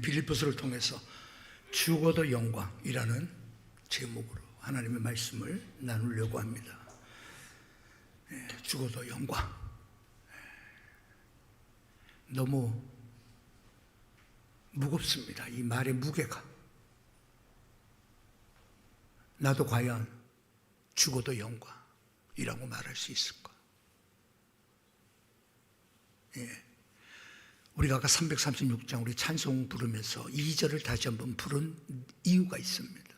빌립보서를 통해서 죽어도 영광이라는 제목으로 하나님의 말씀을 나누려고 합니다. 죽어도 영광. 너무 무겁습니다. 이 말의 무게가. 나도 과연 죽어도 영광이라고 말할 수 있을까? 우리가 아까 336장 우리 찬송 부르면서 2절을 다시 한번 부른 이유가 있습니다.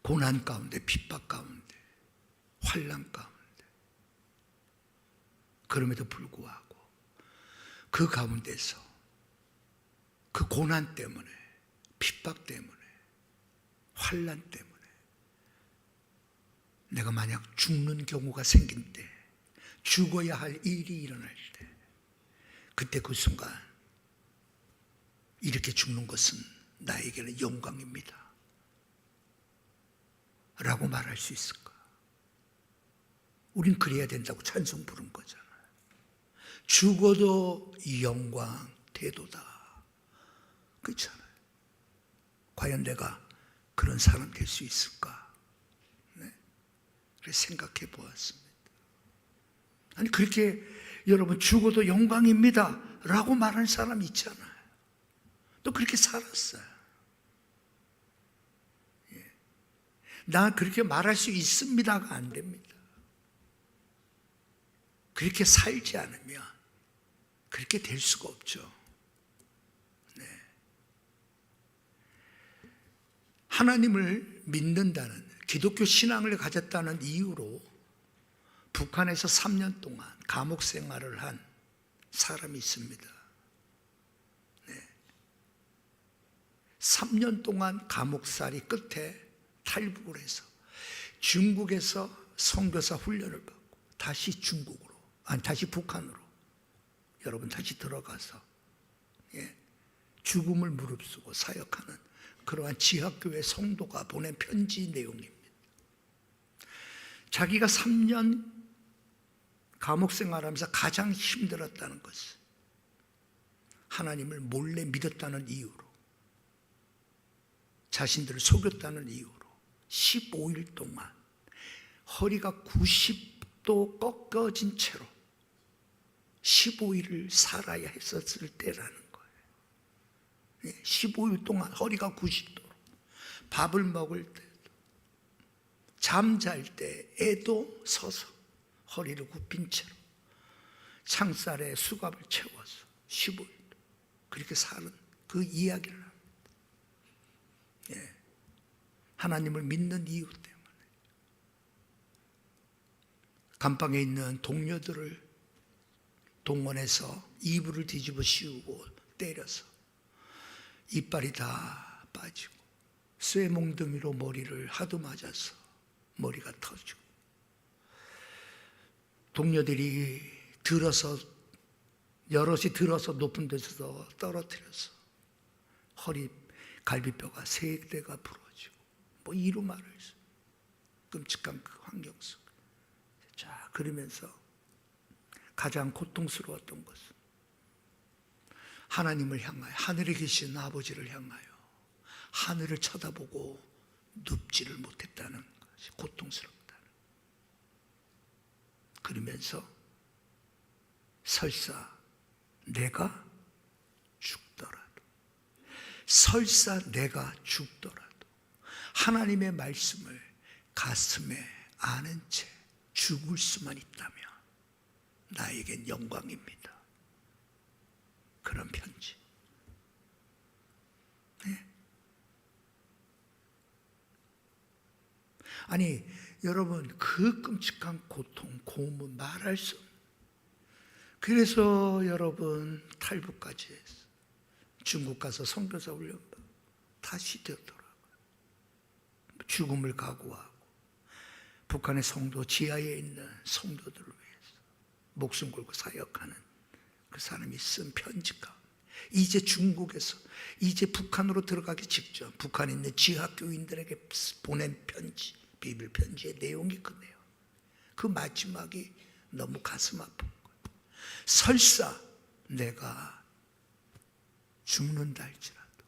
고난 가운데, 핍박 가운데, 환난 가운데, 그럼에도 불구하고 그 가운데서 그 고난 때문에, 핍박 때문에, 환난 때문에 내가 만약 죽는 경우가 생긴 때, 죽어야 할 일이 일어날 때, 그때 그 순간 이렇게 죽는 것은 나에게는 영광입니다 라고 말할 수 있을까? 우린 그래야 된다고 찬송 부른 거잖아요. 죽어도 영광 태도다. 그렇잖아요. 과연 내가 그런 사람 될 수 있을까? 그래서 생각해 보았습니다. 아니 그렇게 여러분 죽어도 영광입니다 라고 말하는 사람이 있잖아요. 또 그렇게 살았어요. 나 그렇게 말할 수 있습니다가 안 됩니다. 그렇게 살지 않으면 그렇게 될 수가 없죠. 하나님을 믿는다는, 기독교 신앙을 가졌다는 이유로 북한에서 3년 동안 감옥 생활을 한 사람이 있습니다. 3년 동안 감옥살이 끝에 탈북을 해서 중국에서 선교사 훈련을 받고 다시 다시 북한으로 여러분 다시 들어가서 죽음을 무릅쓰고 사역하는 그러한 지하교회 성도가 보낸 편지 내용입니다. 자기가 3년 감옥 생활하면서 가장 힘들었다는 것은 하나님을 몰래 믿었다는 이유로, 자신들을 속였다는 이유로 15일 동안 허리가 90도 꺾어진 채로 15일을 살아야 했었을 때라는 거예요. 15일 동안 허리가 90도로 밥을 먹을 때도, 잠잘 때에도 서서 허리를 굽힌 채로 창살에 수갑을 채워서 15일 그렇게 사는 그 이야기를 합니다. 하나님을 믿는 이유 때문에 감방에 있는 동료들을 동원해서 이불을 뒤집어 씌우고 때려서 이빨이 다 빠지고 쇠몽둥이로 머리를 하도 맞아서 머리가 터지고, 동료들이 여럿이 들어서 높은 데서 떨어뜨려서 허리 갈비뼈가 3개가 부러지고, 이루 말할 수 끔찍한 그 환경 속. 자, 그러면서 가장 고통스러웠던 것은 하나님을 향하여, 하늘에 계신 아버지를 향하여 하늘을 쳐다보고 눕지를 못했다는 것이 고통스럽다는. 그러면서 설사 내가 죽더라도 하나님의 말씀을 가슴에 아는 채 죽을 수만 있다면 나에겐 영광입니다. 그런 편지. 아니 여러분, 그 끔찍한 고통, 고문 말할 수 없는. 그래서 여러분 탈북까지 했어. 중국 가서 선교사 훈련받고 다시 되더라고요. 죽음을 각오하고 북한의 성도, 지하에 있는 성도들을 위해서 목숨 걸고 사역하는 그 사람이 쓴 편지가, 이제 중국에서 이제 북한으로 들어가기 직전 북한에 있는 지하교인들에게 보낸 편지, 비밀 편지의 내용이 그 내용. 그 마지막이 너무 가슴 아픈 거예요. 설사 내가 죽는다 할지라도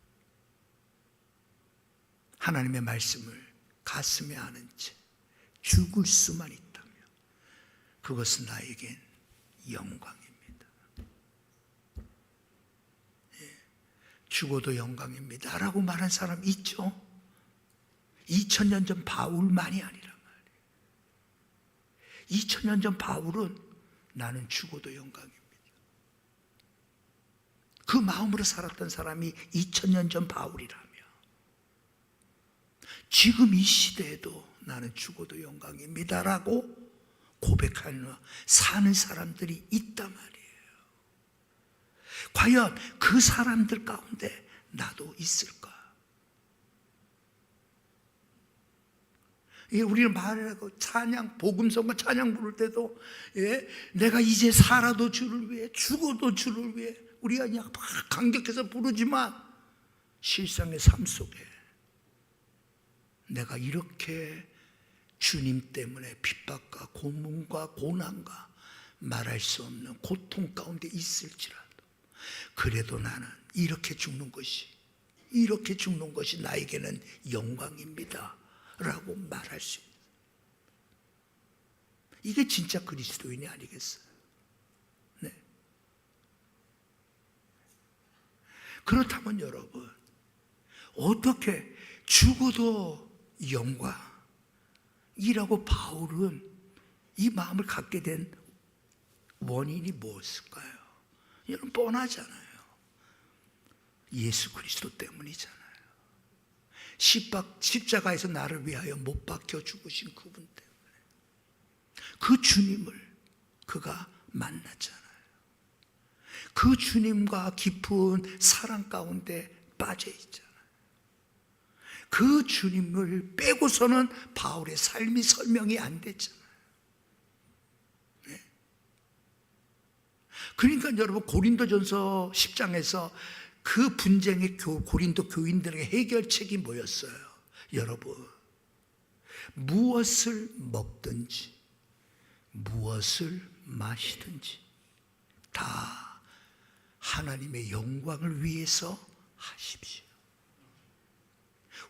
하나님의 말씀을 가슴에 아는 채 죽을 수만 있다면 그것은 나에겐 영광입니다. 죽어도 영광입니다 라고 말한 사람 있죠? 2000년 전 바울만이 아니란 말이에요. 2000년 전 바울은 나는 죽어도 영광입니다, 그 마음으로 살았던 사람이 2000년 전 바울이라며 지금 이 시대에도 나는 죽어도 영광입니다 라고 고백하는 사는 사람들이 있단 말이에요. 과연 그 사람들 가운데 나도 있을까? 우리는 말하고 찬양, 복음성과 찬양 부를 때도 내가 이제 살아도 주를 위해 죽어도 주를 위해 우리가 그냥 막 감격해서 부르지만 실상의 삶 속에 내가 이렇게 주님 때문에 핍박과 고문과 고난과 말할 수 없는 고통 가운데 있을지라도 그래도 나는 이렇게 죽는 것이 나에게는 영광입니다 라고 말할 수 있는, 이게 진짜 그리스도인이 아니겠어요? 네. 그렇다면 여러분, 어떻게 죽어도 영광이라고 바울은 이 마음을 갖게 된 원인이 무엇일까요? 여러분 뻔하잖아요. 예수 그리스도 때문이잖아요. 십자가에서 나를 위하여 못 박혀 죽으신 그분 때문에, 그 주님을 그가 만났잖아요. 그 주님과 깊은 사랑 가운데 빠져 있잖아요. 그 주님을 빼고서는 바울의 삶이 설명이 안 됐잖아요. 네. 그러니까 여러분 고린도전서 10장에서 그 분쟁의 고린도 교인들에게 해결책이 뭐였어요? 여러분, 무엇을 먹든지 무엇을 마시든지 다 하나님의 영광을 위해서 하십시오.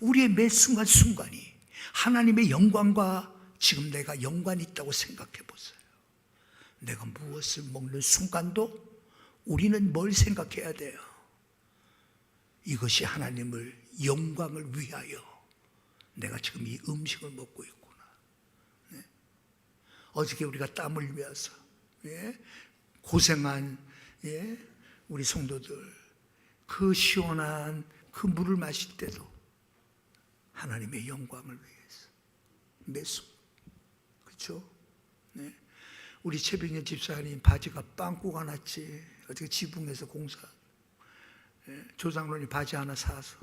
우리의 매 순간순간이 하나님의 영광과 지금 내가 연관이 있다고 생각해 보세요. 내가 무엇을 먹는 순간도 우리는 뭘 생각해야 돼요? 이것이 하나님을 영광을 위하여 내가 지금 이 음식을 먹고 있구나. 네. 어저께 우리가 땀을 흘려서 고생한 우리 성도들, 그 시원한 그 물을 마실 때도 하나님의 영광을 위해서 매순, 그렇죠? 네. 우리 최병현 집사님 바지가 빵꾸가 났지. 어떻게 지붕에서 공사, 조상론이 바지 하나 사서,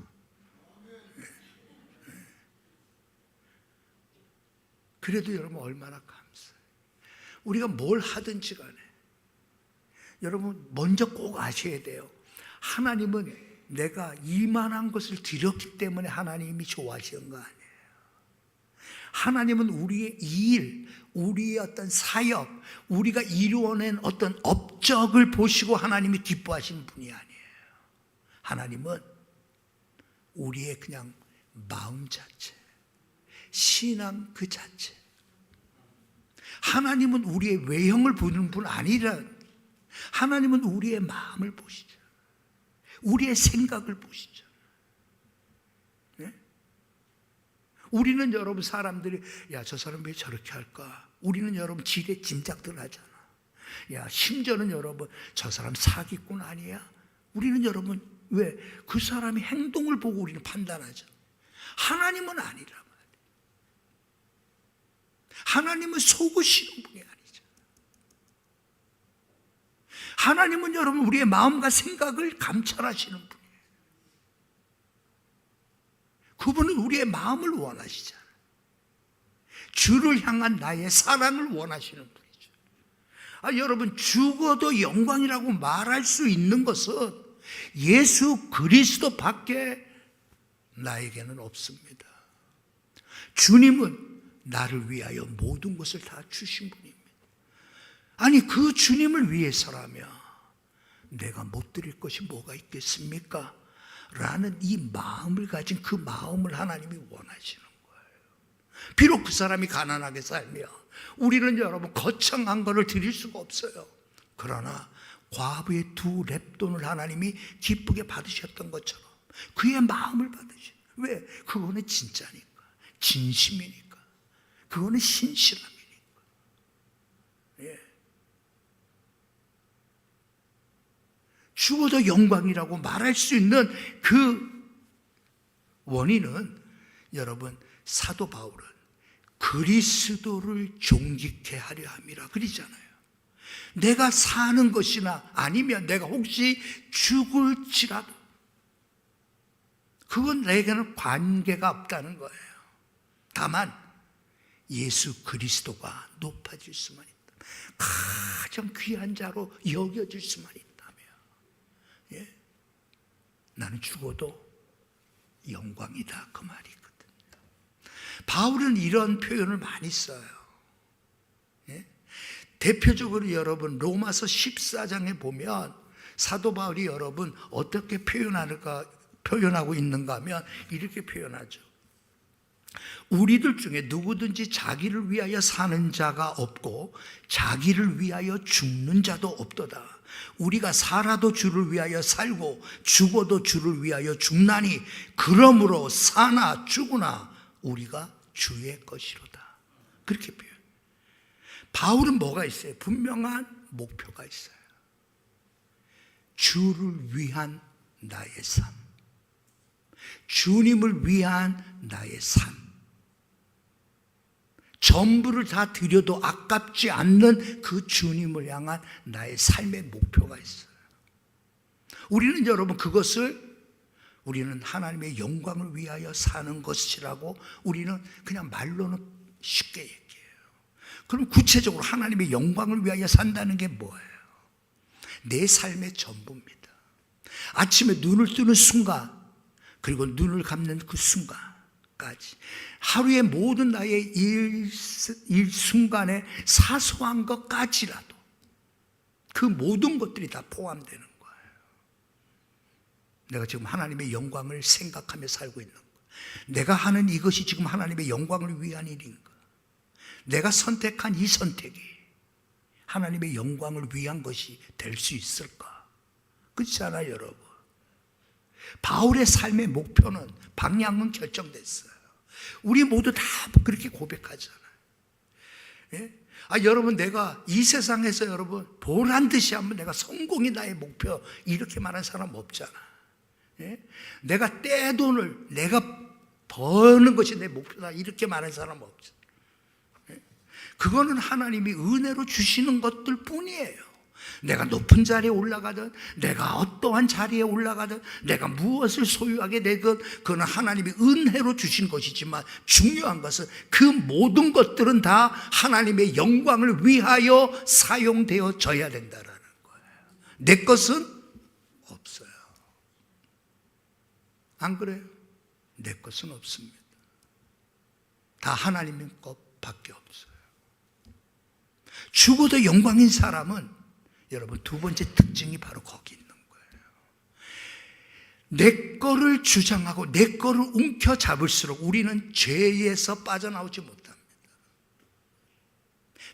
그래도 여러분 얼마나 감사해요. 우리가 뭘 하든지 간에 여러분 먼저 꼭 아셔야 돼요. 하나님은 내가 이만한 것을 드렸기 때문에 하나님이 좋아하시는 거 아니에요. 하나님은 우리의 일, 우리의 어떤 사역, 우리가 이루어낸 어떤 업적을 보시고 하나님이 기뻐하시는 분이 아니에요. 하나님은 우리의 그냥 마음 자체, 신앙 그 자체. 하나님은 우리의 외형을 보는 분 아니라 하나님은 우리의 마음을 보시죠. 우리의 생각을 보시죠. 네? 우리는 여러분 사람들이 야, 저 사람 왜 저렇게 할까? 우리는 여러분 지레 짐작들 하잖아. 야, 심지어는 여러분 저 사람 사기꾼 아니야? 우리는 여러분 왜? 그 사람의 행동을 보고 우리는 판단하죠. 하나님은 아니라 말이에요. 하나님은 속으시는 분이 아니죠. 하나님은 여러분 우리의 마음과 생각을 감찰하시는 분이에요. 그분은 우리의 마음을 원하시잖아요. 주를 향한 나의 사랑을 원하시는 분이죠. 여러분 죽어도 영광이라고 말할 수 있는 것은 예수 그리스도 밖에 나에게는 없습니다. 주님은 나를 위하여 모든 것을 다 주신 분입니다. 아니 그 주님을 위해서라면 내가 못 드릴 것이 뭐가 있겠습니까? 라는 이 마음을 가진 그 마음을 하나님이 원하시는 거예요. 비록 그 사람이 가난하게 살며 우리는 여러분 거창한 것을 드릴 수가 없어요. 그러나 과부의 2 렙돈을 하나님이 기쁘게 받으셨던 것처럼 그의 마음을 받으시는. 왜? 그거는 진짜니까, 진심이니까, 그거는 신실함이니까. 예. 죽어도 영광이라고 말할 수 있는 그 원인은 여러분, 사도 바울은 그리스도를 존귀케 하려 함이라 그러잖아요. 내가 사는 것이나 아니면 내가 혹시 죽을지라도 그건 내게는 관계가 없다는 거예요. 다만 예수 그리스도가 높아질 수만 있다면, 가장 귀한 자로 여겨질 수만 있다면, 예? 나는 죽어도 영광이다, 그 말이거든요. 바울은 이런 표현을 많이 써요. 예? 대표적으로 여러분 로마서 14장에 보면 사도 바울이 여러분 어떻게 표현하고 있는가 하면 이렇게 표현하죠. 우리들 중에 누구든지 자기를 위하여 사는 자가 없고 자기를 위하여 죽는 자도 없도다. 우리가 살아도 주를 위하여 살고 죽어도 주를 위하여 죽나니 그러므로 사나 죽으나 우리가 주의 것이로다. 그렇게 표현. 바울은 뭐가 있어요? 분명한 목표가 있어요. 주를 위한 나의 삶, 주님을 위한 나의 삶, 전부를 다 드려도 아깝지 않는 그 주님을 향한 나의 삶의 목표가 있어요. 우리는 여러분 우리는 하나님의 영광을 위하여 사는 것이라고 우리는 그냥 말로는 쉽게 얘기해요. 그럼 구체적으로 하나님의 영광을 위하여 산다는 게 뭐예요? 내 삶의 전부입니다. 아침에 눈을 뜨는 순간, 그리고 눈을 감는 그 순간까지 하루의 모든 나의 일순간에 사소한 것까지라도 그 모든 것들이 다 포함되는 거예요. 내가 지금 하나님의 영광을 생각하며 살고 있는 거, 내가 하는 이것이 지금 하나님의 영광을 위한 일인가, 내가 선택한 이 선택이 하나님의 영광을 위한 것이 될 수 있을까? 그렇잖아요, 여러분. 바울의 삶의 목표는, 방향은 결정됐어요. 우리 모두 다 그렇게 고백하잖아요. 예? 여러분, 내가 이 세상에서 여러분 보란 듯이 한번 내가 성공이 나의 목표, 이렇게 말하는 사람 없잖아. 예? 내가 떼돈을 내가 버는 것이 내 목표다, 이렇게 말하는 사람 없죠. 예? 그거는 하나님이 은혜로 주시는 것들 뿐이에요. 내가 높은 자리에 올라가든 내가 어떠한 자리에 올라가든 내가 무엇을 소유하게 되든 그건 하나님이 은혜로 주신 것이지만, 중요한 것은 그 모든 것들은 다 하나님의 영광을 위하여 사용되어져야 된다라는 거예요. 내 것은 없어요. 안 그래요? 내 것은 없습니다. 다 하나님의 것밖에 없어요. 죽어도 영광인 사람은 여러분, 2번째 특징이 바로 거기 있는 거예요. 내 거를 주장하고 내 거를 움켜잡을수록 우리는 죄에서 빠져나오지 못합니다.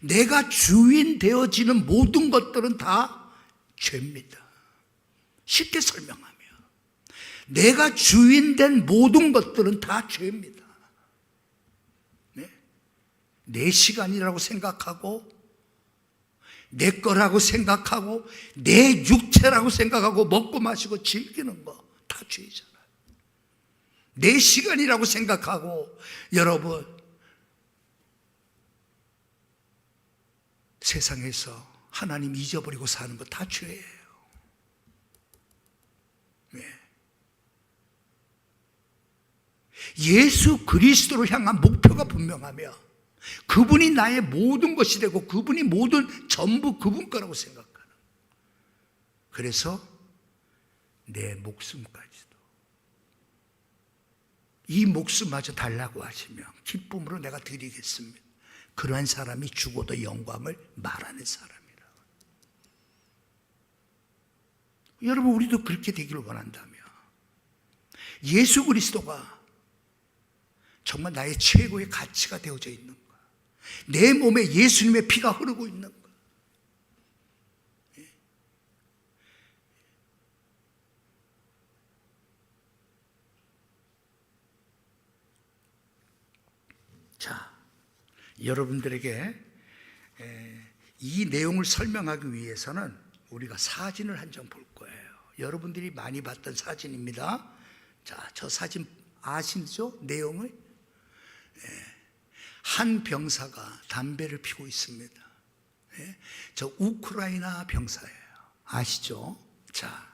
내가 주인 되어지는 모든 것들은 다 죄입니다. 쉽게 설명하면 내가 주인된 모든 것들은 다 죄입니다. 네? 내 시간이라고 생각하고 내 거라고 생각하고 내 육체라고 생각하고 먹고 마시고 즐기는 거 다 죄잖아요. 내 시간이라고 생각하고 여러분 세상에서 하나님 잊어버리고 사는 거 다 죄예요. 왜? 예수 그리스도를 향한 목표가 분명하며 그분이 나의 모든 것이 되고 그분이 모든 전부 그분 거라고 생각하는, 그래서 내 목숨까지도, 이 목숨마저 달라고 하시면 기쁨으로 내가 드리겠습니다. 그러한 사람이 죽어도 영광을 말하는 사람이라. 여러분, 우리도 그렇게 되기를 원한다며 예수 그리스도가 정말 나의 최고의 가치가 되어져 있는 거야. 내 몸에 예수님의 피가 흐르고 있는 거야. 자, 여러분들에게 이 내용을 설명하기 위해서는 우리가 사진을 한 장 볼 거예요. 여러분들이 많이 봤던 사진입니다. 자, 저 사진 아시죠? 내용을? 한 병사가 담배를 피고 있습니다. 저 우크라이나 병사예요. 아시죠? 자,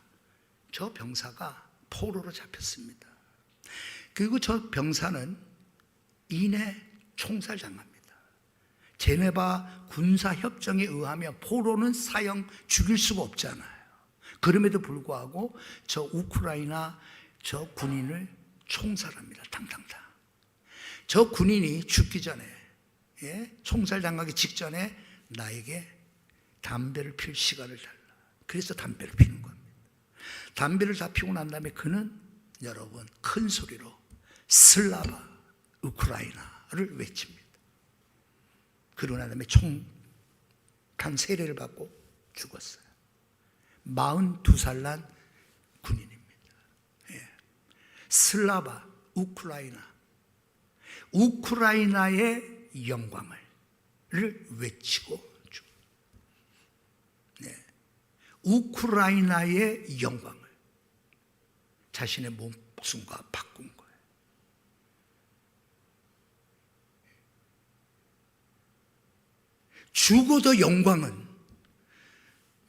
저 병사가 포로로 잡혔습니다. 그리고 저 병사는 이내 총살당합니다. 제네바 군사협정에 의하면 포로는 사형 죽일 수가 없잖아요. 그럼에도 불구하고 저 우크라이나 저 군인을 총살합니다. 탕탕탕. 저 군인이 죽기 전에, 총살당하기 직전에 나에게 담배를 필 시간을 달라. 그래서 담배를 피는 겁니다. 담배를 다 피고 난 다음에 그는 여러분 큰 소리로 슬라바 우크라이나를 외칩니다. 그러고 난 다음에 총탄 세례를 받고 죽었어요. 42살 난 군인입니다. 슬라바 우크라이나의 영광을 외치고 우크라이나의 영광을 자신의 목숨과 바꾼 거예요. 죽어도 영광은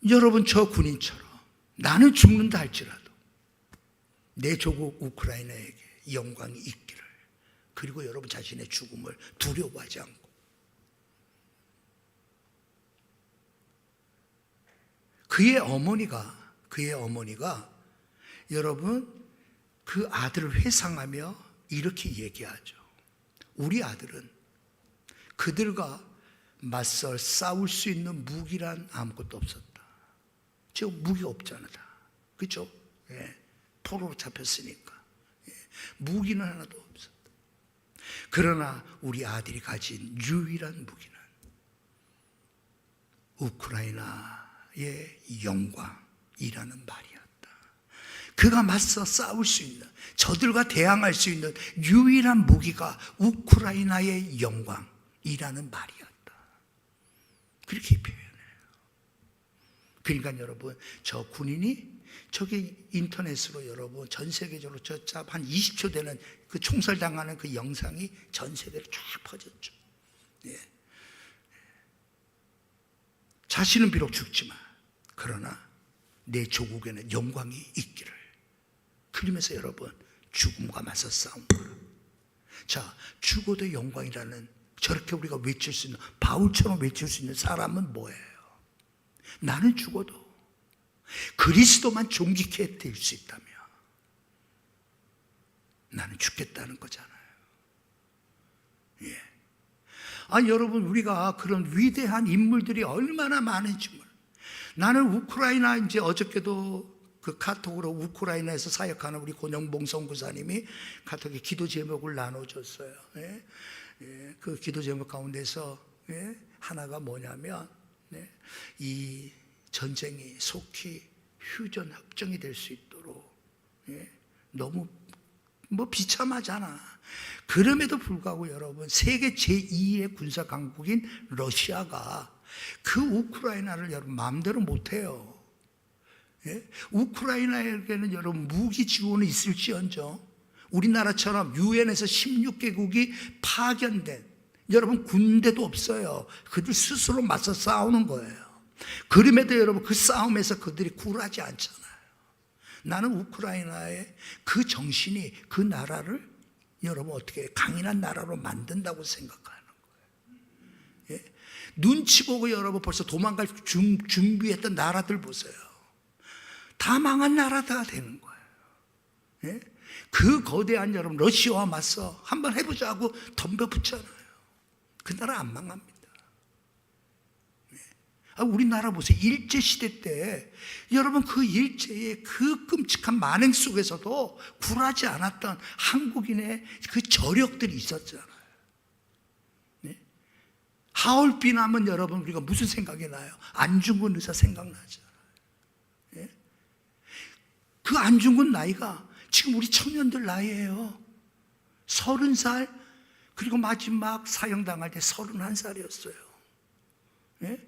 여러분 저 군인처럼 나는 죽는다 할지라도 내 조국 우크라이나에게 영광이 있기를, 그리고 여러분 자신의 죽음을 두려워하지 않고 그의 어머니가 여러분 그 아들을 회상하며 이렇게 얘기하죠. 우리 아들은 그들과 맞설 싸울 수 있는 무기란 아무것도 없었다. 지금 무기가 없잖아 다. 그렇죠? 포로로 잡혔으니까 무기는 하나도 없었다. 그러나 우리 아들이 가진 유일한 무기는 우크라이나의 영광이라는 말이었다. 그가 맞서 싸울 수 있는, 저들과 대항할 수 있는 유일한 무기가 우크라이나의 영광이라는 말이었다. 그렇게 표현해요. 그러니까 여러분 저 군인이 저기 인터넷으로 여러분 전 세계적으로 한 20초 되는 그 총살당하는 그 영상이 전 세계로 쫙 퍼졌죠. 자신은 비록 죽지만 그러나 내 조국에는 영광이 있기를, 그러면서 여러분 죽음과 맞서 싸운 거라. 자, 죽어도 영광이라는 저렇게 우리가 외칠 수 있는, 바울처럼 외칠 수 있는 사람은 뭐예요? 나는 죽어도 그리스도만 존귀케 될 수 있다면 나는 죽겠다는 거잖아요. 여러분 우리가 그런 위대한 인물들이 얼마나 많은지 몰라요. 나는 우크라이나, 이제 어저께도 그 카톡으로 우크라이나에서 사역하는 우리 권영봉 선교사님이 카톡에 기도 제목을 나눠줬어요. 그 기도 제목 가운데서 하나가 뭐냐면 이 전쟁이 속히 휴전 협정이 될 수 있도록 너무 비참하잖아. 그럼에도 불구하고 여러분 세계 제2의 군사 강국인 러시아가 그 우크라이나를 여러분 마음대로 못해요. 우크라이나에게는 여러분 무기 지원이 있을지언정 우리나라처럼 유엔에서 16개국이 파견된 여러분 군대도 없어요. 그들 스스로 맞서 싸우는 거예요. 그럼에도 여러분 그 싸움에서 그들이 굴하지 않잖아요. 나는 우크라이나의 그 정신이 그 나라를 여러분 어떻게 강인한 나라로 만든다고 생각하는 거예요. 눈치 보고 여러분 벌써 도망갈 준비했던 나라들 보세요. 다 망한 나라가 되는 거예요. 그 거대한 여러분 러시아와 맞서 한번 해보자고 덤벼붙잖아요. 그 나라 안 망합니다. 우리나라 보세요. 일제시대 때 여러분 그 일제의 그 끔찍한 만행 속에서도 굴하지 않았던 한국인의 그 저력들이 있었잖아요. 네? 하얼빈 하면 여러분 우리가 무슨 생각이 나요? 안중근 의사 생각나잖아요. 네? 그 안중근 나이가 지금 우리 청년들 나이예요. 30살, 그리고 마지막 사형당할 때 31살이었어요. 예?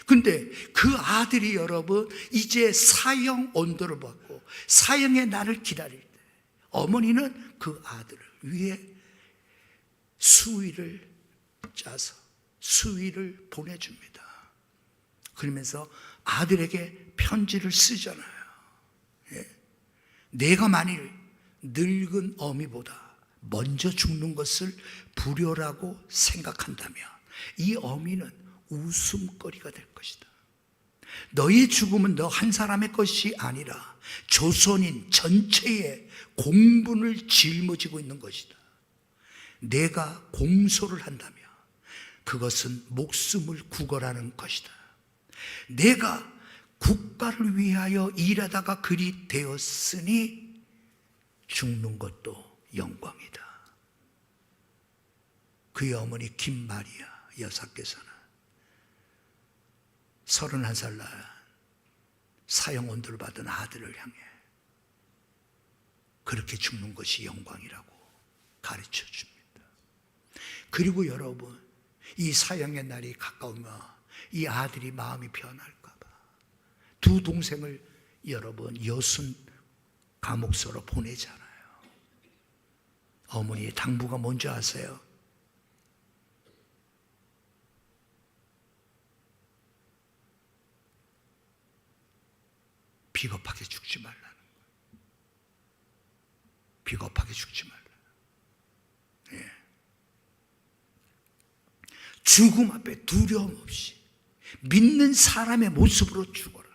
근데 그 아들이 여러분 이제 사형 온도를 받고 사형의 날을 기다릴 때 어머니는 그 아들을 위해 수의를 짜서 수의를 보내줍니다. 그러면서 아들에게 편지를 쓰잖아요. 예? 내가 만일 늙은 어미보다 먼저 죽는 것을 불효라고 생각한다면 이 어미는 웃음거리가 될 것이다. 너의 죽음은 너 한 사람의 것이 아니라 조선인 전체의 공분을 짊어지고 있는 것이다. 내가 공소를 한다면 그것은 목숨을 구걸하는 것이다. 내가 국가를 위하여 일하다가 그리 되었으니 죽는 것도 영광이다. 그의 어머니 김마리아 여사께서는 31살 날 사형 온도를 받은 아들을 향해 그렇게 죽는 것이 영광이라고 가르쳐 줍니다. 그리고 여러분, 이 사형의 날이 가까우면 이 아들이 마음이 변할까 봐 두 동생을 여러분 여순 감옥소로 보내잖아요. 어머니의 당부가 뭔지 아세요? 비겁하게 죽지 말라는 거예요. 비겁하게 죽지 말라. 예. 죽음 앞에 두려움 없이 믿는 사람의 모습으로 죽어라.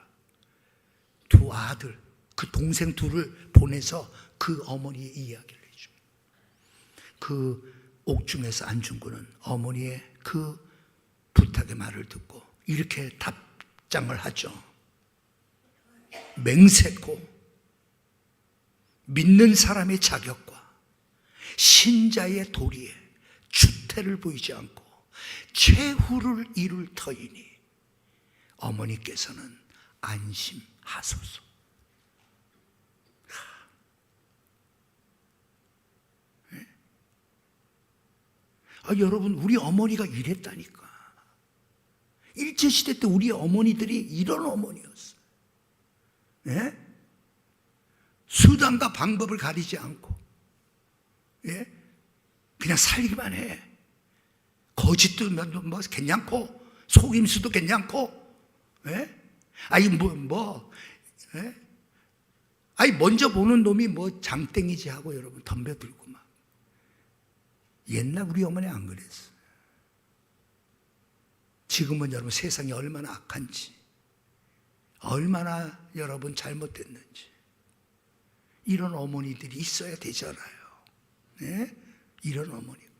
두 아들, 그 동생 둘을 보내서 그 어머니의 이야기를 해줍니다. 그 옥중에서 안중근은 어머니의 그 부탁의 말을 듣고 이렇게 답장을 하죠. 맹세코 믿는 사람의 자격과 신자의 도리에 주태를 보이지 않고 최후를 이룰 터이니 어머니께서는 안심하소서. 여러분, 우리 어머니가 이랬다니까. 일제시대 때 우리 어머니들이 이런 어머니였어요. 예? 수단과 방법을 가리지 않고, 예? 그냥 살기만 해. 거짓도 뭐 괜찮고, 속임수도 괜찮고, 예? 예? 먼저 보는 놈이 뭐 장땡이지 하고 여러분 덤벼들고 막. 옛날 우리 어머니 안 그랬어. 지금은 여러분 세상이 얼마나 악한지, 얼마나 여러분 잘못됐는지. 이런 어머니들이 있어야 되잖아요. 네? 이런 어머니가.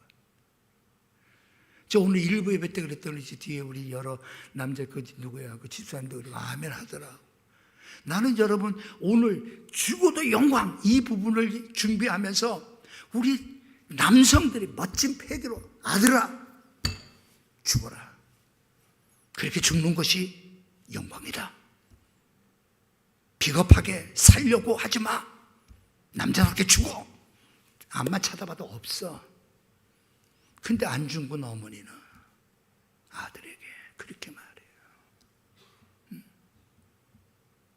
저 오늘 일부 예배 때 그랬더니 뒤에 우리 여러 남자 그 누구야 그 집사님도 그러고 아멘 하더라고. 나는 여러분 오늘 죽어도 영광 이 부분을 준비하면서 우리 남성들이 멋진 패기로 아들아 죽어라. 그렇게 죽는 것이 영광이다. 비겁하게 살려고 하지 마. 남자답게 죽어. 암만 찾아봐도 없어. 근데 안중근 어머니는 아들에게 그렇게 말해요.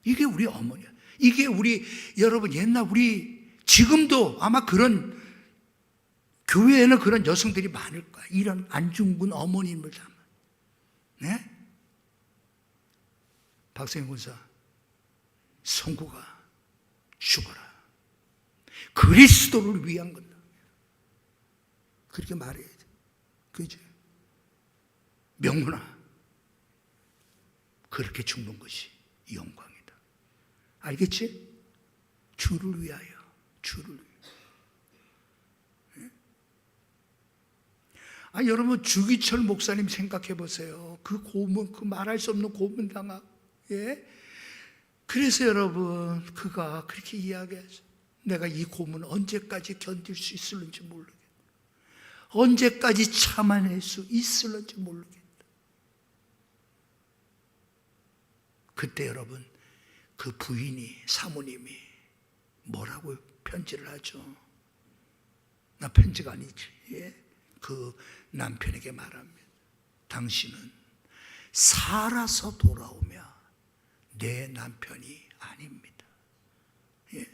이게 우리 어머니야. 이게 우리 여러분 옛날 우리 지금도 아마 그런 교회에는 그런 여성들이 많을 거야. 이런 안중근 어머님을 담아. 네? 박성현 군사, 성구가 죽어라. 그리스도를 위한 건다. 그렇게 말해야 돼. 그죠? 명훈아, 그렇게 죽는 것이 영광이다. 알겠지? 주를 위하여, 주를 위하여. 여러분 주기철 목사님 생각해 보세요. 그 고문, 그 말할 수 없는 고문 당하. 예? 그래서 여러분 그가 그렇게 이야기하죠. 내가 이 고문 언제까지 견딜 수 있을는지 모르겠다. 언제까지 참아낼 수 있을는지 모르겠다. 그때 여러분 그 부인이, 사모님이 뭐라고 편지를 하죠? 나 편지가 아니지. 예? 그 남편에게 말합니다. 당신은 살아서 돌아오며 내 남편이 아닙니다. 예?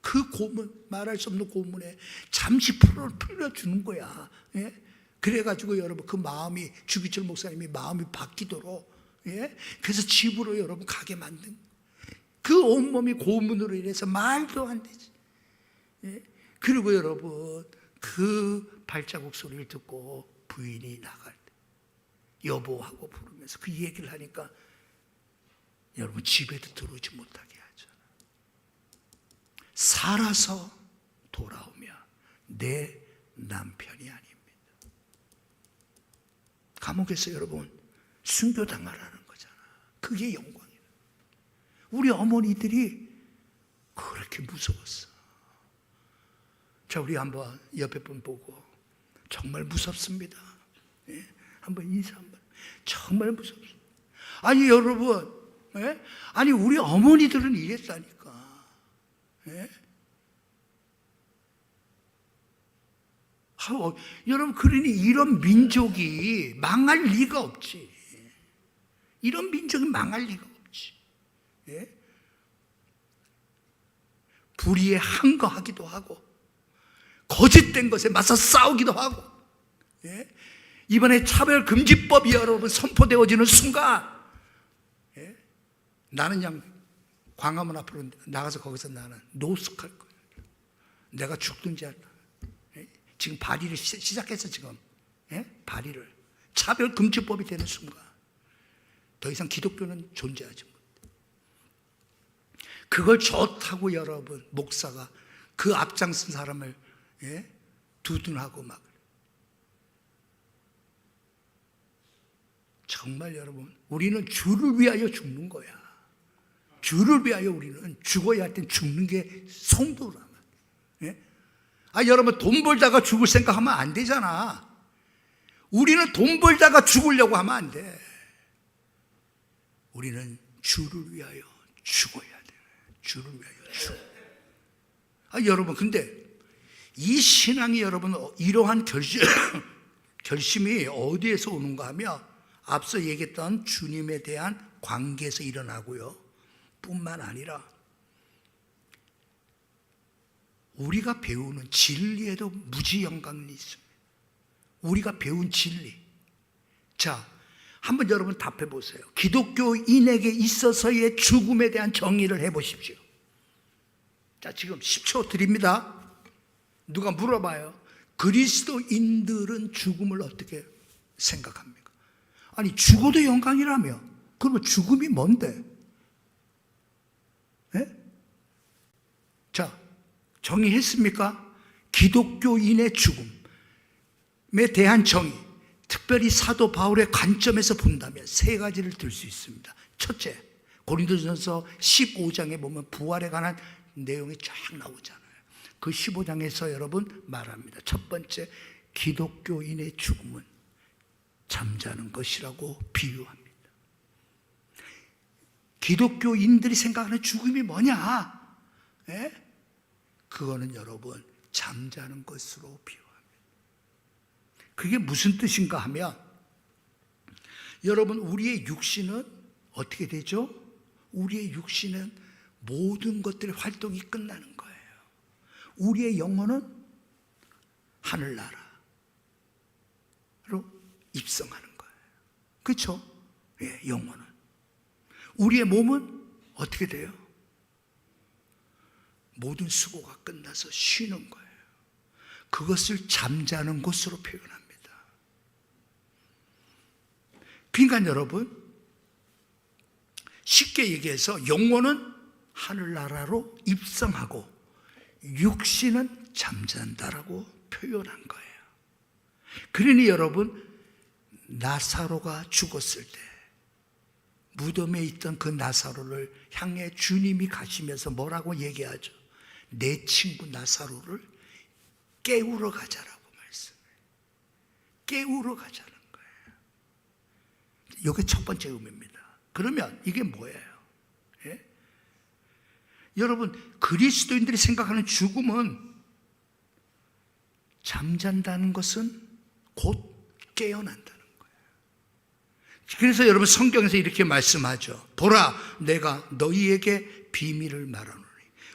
그 고문, 말할 수 없는 고문에 잠시 풀어주는 거야. 예? 그래가지고 여러분 그 마음이, 주기철 목사님이 마음이 바뀌도록, 예? 그래서 집으로 여러분 가게 만든, 그 온몸이 고문으로 인해서 말도 안 되지. 예? 그리고 여러분 그 발자국 소리를 듣고 부인이 나갈 때 여보하고 부르면서 그 얘기를 하니까 여러분 집에도 들어오지 못하게 하잖아. 살아서 돌아오며 내 남편이 아닙니다. 감옥에서 여러분 순교당하라는 거잖아. 그게 영광이야. 우리 어머니들이 그렇게 무서웠어. 자, 우리 한번 옆에 분 보고 정말 무섭습니다. 예? 한번 인사 한번. 정말 무섭습니다. 아니 여러분, 예? 아니 우리 어머니들은 이랬다니까. 예? 여러분 그러니 이런 민족이 망할 리가 없지. 이런 민족이 망할 리가 없지. 예? 불의에 항거하기도 하고 거짓된 것에 맞서 싸우기도 하고, 예? 이번에 차별금지법이 여러분 선포되어지는 순간, 예? 나는 그냥 광화문 앞으로 나가서 거기서 나는 노숙할 거야. 내가 죽든지 할까. 예? 지금 발의를 시작했어 지금. 예? 발의를. 차별금지법이 되는 순간 더 이상 기독교는 존재하지 못해. 그걸 좋다고 여러분 목사가 그 앞장선 사람을, 예? 두둔하고 막. 정말 여러분 우리는 주를 위하여 죽는 거야. 주를 위하여 우리는 죽어야 할 땐 죽는 게 성도라면. 예? 여러분 돈 벌다가 죽을 생각하면 안 되잖아. 우리는 돈 벌다가 죽으려고 하면 안 돼. 우리는 주를 위하여 죽어야 돼. 주를 위하여 죽어. 여러분 근데 이 신앙이 여러분 이러한 결심이 어디에서 오는가 하면 앞서 얘기했던 주님에 대한 관계에서 일어나고요. 뿐만 아니라 우리가 배우는 진리에도 무지 영광이 있습니다. 우리가 배운 진리. 자, 한번 여러분 답해 보세요. 기독교인에게 있어서의 죽음에 대한 정의를 해 보십시오. 자, 지금 10초 드립니다. 누가 물어봐요. 그리스도인들은 죽음을 어떻게 생각합니까? 아니 죽어도 영광이라며. 그러면 죽음이 뭔데? 예? 자, 정의했습니까? 기독교인의 죽음에 대한 정의, 특별히 사도 바울의 관점에서 본다면 세 가지를 들 수 있습니다. 첫째, 고린도전서 15장에 보면 부활에 관한 내용이 쫙 나오잖아요. 그 15장에서 여러분 말합니다. 첫 번째, 기독교인의 죽음은 잠자는 것이라고 비유합니다. 기독교인들이 생각하는 죽음이 뭐냐? 예? 그거는 여러분 잠자는 것으로 비유합니다. 그게 무슨 뜻인가 하면 여러분 우리의 육신은 어떻게 되죠? 우리의 육신은 모든 것들의 활동이 끝나는 거예요. 우리의 영혼은 하늘나라로 입성하는 거예요. 그렇죠? 예, 영혼은. 우리의 몸은 어떻게 돼요? 모든 수고가 끝나서 쉬는 거예요. 그것을 잠자는 곳으로 표현합니다. 그러니까 여러분 쉽게 얘기해서 영혼은 하늘나라로 입성하고 육신은 잠잔다라고 표현한 거예요. 그러니 여러분, 나사로가 죽었을 때 무덤에 있던 그 나사로를 향해 주님이 가시면서 뭐라고 얘기하죠? 내 친구 나사로를 깨우러 가자라고 말씀해요. 깨우러 가자는 거예요. 이게 첫 번째 의미입니다. 그러면 이게 뭐예요? 예? 여러분, 그리스도인들이 생각하는 죽음은 잠잔다는 것은 곧 깨어난다는 거예요. 그래서 여러분, 성경에서 이렇게 말씀하죠. 보라, 내가 너희에게 비밀을 말하노니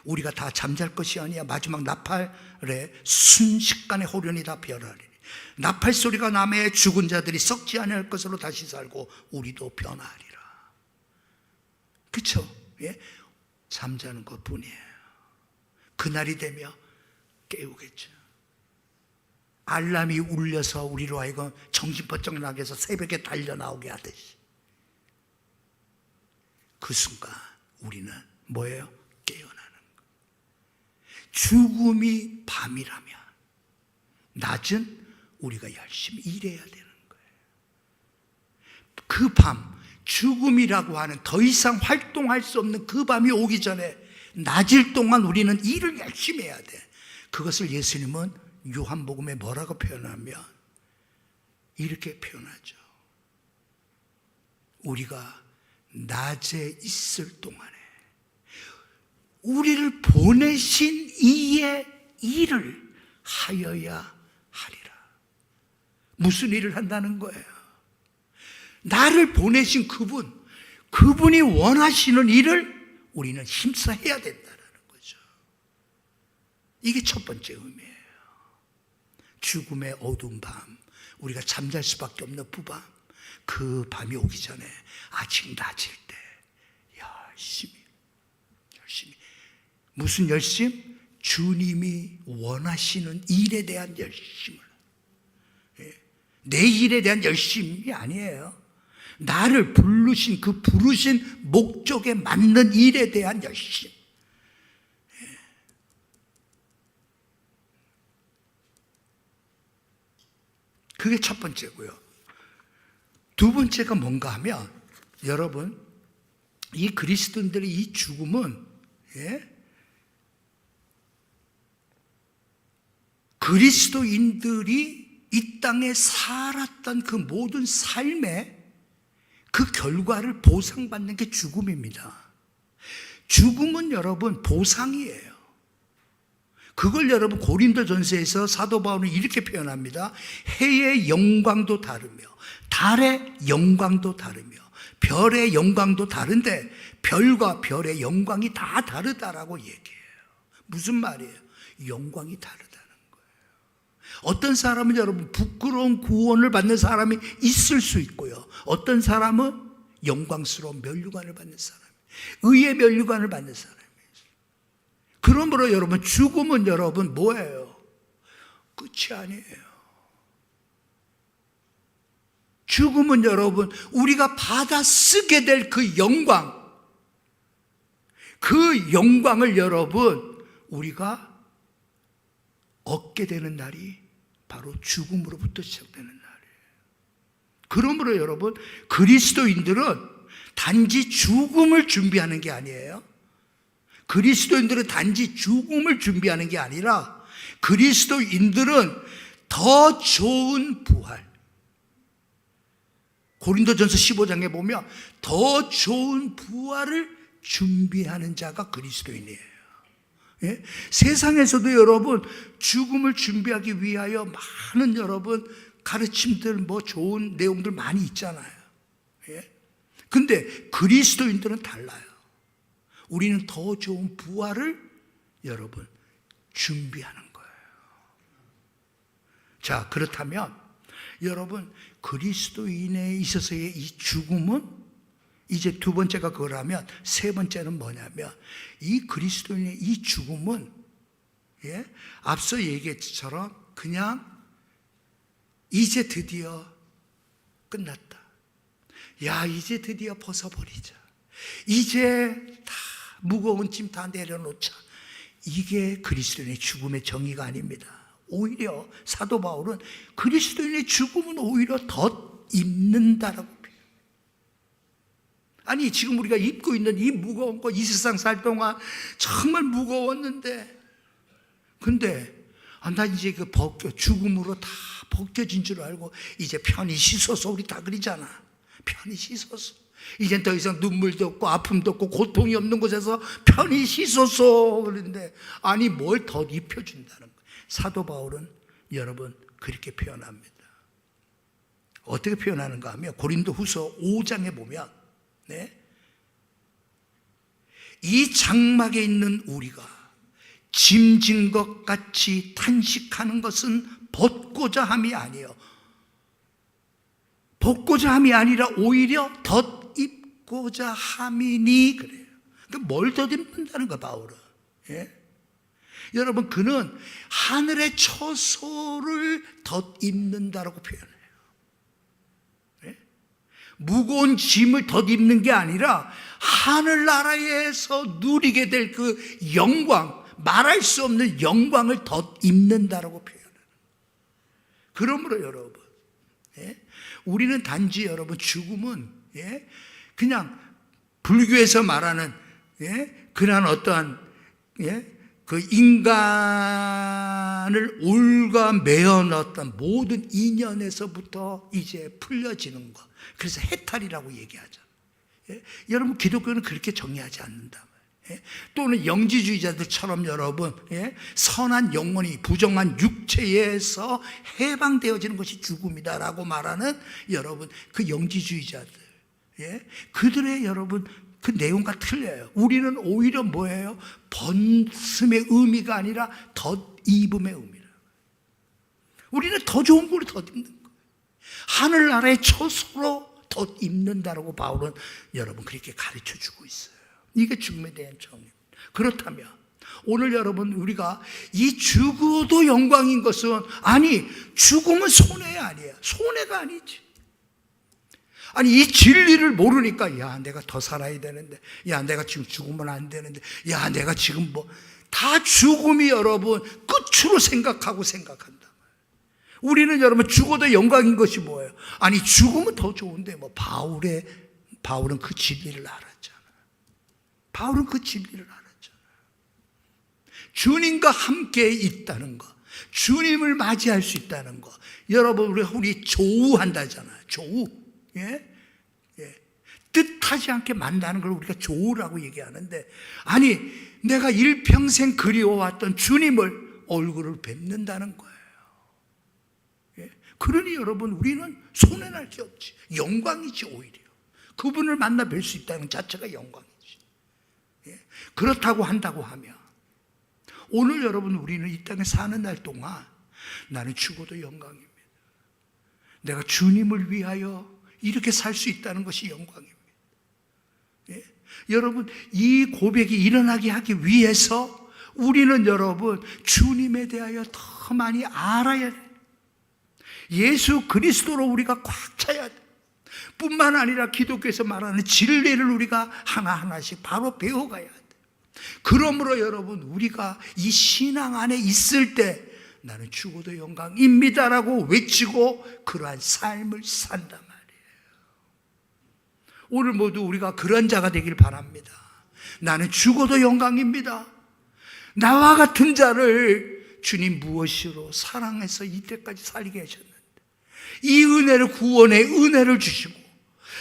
우리가 다 잠잘 것이 아니야. 마지막 나팔에 순식간에 호련이 다 변하리니 나팔 소리가 나매 죽은 자들이 썩지 아니할 것으로 다시 살고 우리도 변하리라. 그렇죠? 예? 잠자는 것뿐이에요. 그날이 되면 깨우겠죠. 알람이 울려서 우리로 하여금 정신 번쩍 나게 해서 새벽에 달려나오게 하듯이 그 순간 우리는 뭐예요? 깨어나는 거예요. 죽음이 밤이라면 낮은 우리가 열심히 일해야 되는 거예요. 그 밤, 죽음이라고 하는 더 이상 활동할 수 없는 그 밤이 오기 전에 낮일 동안 우리는 일을 열심히 해야 돼. 그것을 예수님은 요한복음에 뭐라고 표현하면 이렇게 표현하죠. 우리가 낮에 있을 동안에 우리를 보내신 이의 일을 하여야 하리라. 무슨 일을 한다는 거예요? 나를 보내신 그분이 원하시는 일을 우리는 힘써 해야 된다는 거죠. 이게 첫 번째 의미예요. 죽음의 어두운 밤, 우리가 잠잘 수밖에 없는 부밤, 그 밤이 오기 전에 아직 낮일 때 열심히 무슨 열심? 주님이 원하시는 일에 대한 열심을, 내 일에 대한 열심이 아니에요. 나를 부르신 그 부르신 목적에 맞는 일에 대한 열심. 그게 첫 번째고요. 두 번째가 뭔가 하면 여러분, 이 그리스도인들의 이 죽음은 그리스도인들이 이 땅에 살았던 그 모든 삶의 그 결과를 보상받는 게 죽음입니다. 죽음은 여러분 보상이에요. 그걸 여러분 고린도전서에서 사도 바울은 이렇게 표현합니다. 해의 영광도 다르며 달의 영광도 다르며 별의 영광도 다른데 별과 별의 영광이 다 다르다라고 얘기해요. 무슨 말이에요? 영광이 다르다는 거예요. 어떤 사람은 여러분 부끄러운 구원을 받는 사람이 있을 수 있고요. 어떤 사람은 영광스러운 면류관을 받는 사람, 의의 면류관을 받는 사람. 그러므로 여러분, 죽음은 여러분 뭐예요? 끝이 아니에요. 죽음은 여러분, 우리가 받아 쓰게 될 그 영광을 여러분 우리가 얻게 되는 날이 바로 죽음으로부터 시작되는 날이에요. 그러므로 여러분, 그리스도인들은 단지 죽음을 준비하는 게 아니에요. 그리스도인들은 단지 죽음을 준비하는 게 아니라 그리스도인들은 더 좋은 부활, 고린도전서 15장에 보면 더 좋은 부활을 준비하는 자가 그리스도인이에요. 예? 세상에서도 여러분 죽음을 준비하기 위하여 많은 여러분 가르침들, 좋은 내용들 많이 있잖아요. 예? 근데 그리스도인들은 달라요. 우리는 더 좋은 부활을 여러분 준비하는 거예요. 자, 그렇다면 여러분, 그리스도인에 있어서의 이 죽음은 이제 두 번째가 그거라면, 세 번째는 뭐냐면 이 그리스도인의 이 죽음은 앞서 얘기했처럼 그냥 이제 드디어 끝났다. 야, 이제 드디어 벗어버리자. 이제 다 무거운 짐 다 내려놓자. 이게 그리스도인의 죽음의 정의가 아닙니다. 오히려 사도 바울은 그리스도인의 죽음은 오히려 덧입는다라고 표현해요. 아니 지금 우리가 입고 있는 이 무거운 거, 이 세상 살 동안 정말 무거웠는데, 근데 나 이제 그 죽음으로 다 벗겨진 줄 알고 이제 편히 씻어서, 우리 다 그러잖아. 편히 씻어서 이젠 더 이상 눈물도 없고 아픔도 없고 고통이 없는 곳에서 편히 씻어서. 그런데 아니 뭘 덧입혀준다는 거예요. 사도 바울은 여러분 그렇게 표현합니다. 어떻게 표현하는가 하면 고린도 후서 5장에 보면 이 장막에 있는 우리가 짐진 것 같이 탄식하는 것은 벗고자 함이 아니에요. 벗고자 함이 아니라 오히려 덧입고자 함이니 그래요. 그러니까 뭘 덧입는다는 거야 바울은. 여러분 그는 하늘의 처소를 덧입는다라고 표현해요. 무거운 짐을 덧입는 게 아니라 하늘나라에서 누리게 될 그 영광, 말할 수 없는 영광을 덧입는다라고 표현해요. 그러므로 여러분 우리는 단지 여러분 죽음은 그냥 불교에서 말하는 그러한 어떠한 그 인간을 올가매어 넣었던 모든 인연에서부터 이제 풀려지는 것, 그래서 해탈이라고 얘기하죠. 여러분 기독교는 그렇게 정의하지 않는다. 또는 영지주의자들처럼 여러분 선한 영혼이 부정한 육체에서 해방되어지는 것이 죽음이다라고 말하는 여러분 그 영지주의자들, 그들의 여러분 그 내용과 틀려요. 우리는 오히려 뭐예요? 번슴의 의미가 아니라 덧입음의 의미라. 우리는 더 좋은 걸 덧입는 거예요. 하늘나라의 처소로 덧입는다라고 바울은 여러분 그렇게 가르쳐주고 있어요. 이게 죽음에 대한 정의입니다. 그렇다면 오늘 여러분 우리가 이 죽어도 영광인 것은, 아니 죽음은 손해가 아니에요. 손해가 아니지. 아니 이 진리를 모르니까 야 내가 더 살아야 되는데, 야 내가 지금 죽으면 안 되는데, 야 내가 지금 다 죽음이 여러분 끝으로 생각한다. 우리는 여러분 죽어도 영광인 것이 뭐예요? 아니 죽음은 더 좋은데 바울은 그 진리를 알았잖아. 바울은 그 진리를 알았잖아. 주님과 함께 있다는 것, 주님을 맞이할 수 있다는 것. 여러분 우리 조우한다잖아요. 조우. 뜻하지 않게 만나는 걸 우리가 조우라고 얘기하는데, 아니 내가 일평생 그리워왔던 주님을 얼굴을 뵙는다는 거예요. 그러니 여러분 우리는 손해날 게 없지. 영광이지. 오히려 그분을 만나 뵐 수 있다는 자체가 영광이지. 그렇다고 한다고 하면 오늘 여러분 우리는 이 땅에 사는 날 동안 나는 죽어도 영광입니다. 내가 주님을 위하여 이렇게 살 수 있다는 것이 영광입니다. 여러분 이 고백이 일어나게 하기 위해서 우리는 여러분 주님에 대하여 더 많이 알아야 돼요. 예수 그리스도로 우리가 꽉 차야 돼. 뿐만 아니라 기독교에서 말하는 진리를 우리가 하나하나씩 바로 배워가야 돼. 그러므로 여러분 우리가 이 신앙 안에 있을 때 나는 죽어도 영광입니다라고 외치고 그러한 삶을 산단 말이에요. 오늘 모두 우리가 그런 자가 되길 바랍니다. 나는 죽어도 영광입니다. 나와 같은 자를 주님 무엇으로 사랑해서 이때까지 살게 하셨는데, 이 은혜를, 구원의 은혜를 주시고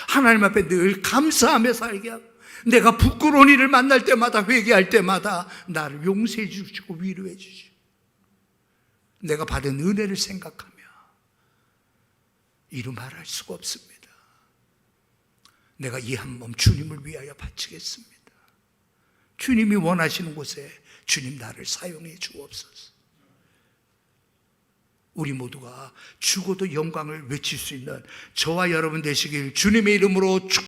하나님 앞에 늘 감사하며 살게 하고, 내가 부끄러운 일을 만날 때마다, 회개할 때마다 나를 용서해 주시고 위로해 주시고, 내가 받은 은혜를 생각하며 이루 말할 수가 없습니다. 내가 이 한 몸 주님을 위하여 바치겠습니다. 주님이 원하시는 곳에 주님 나를 사용해 주옵소서. 우리 모두가 죽어도 영광을 외칠 수 있는 저와 여러분 되시길 주님의 이름으로 축복합니다.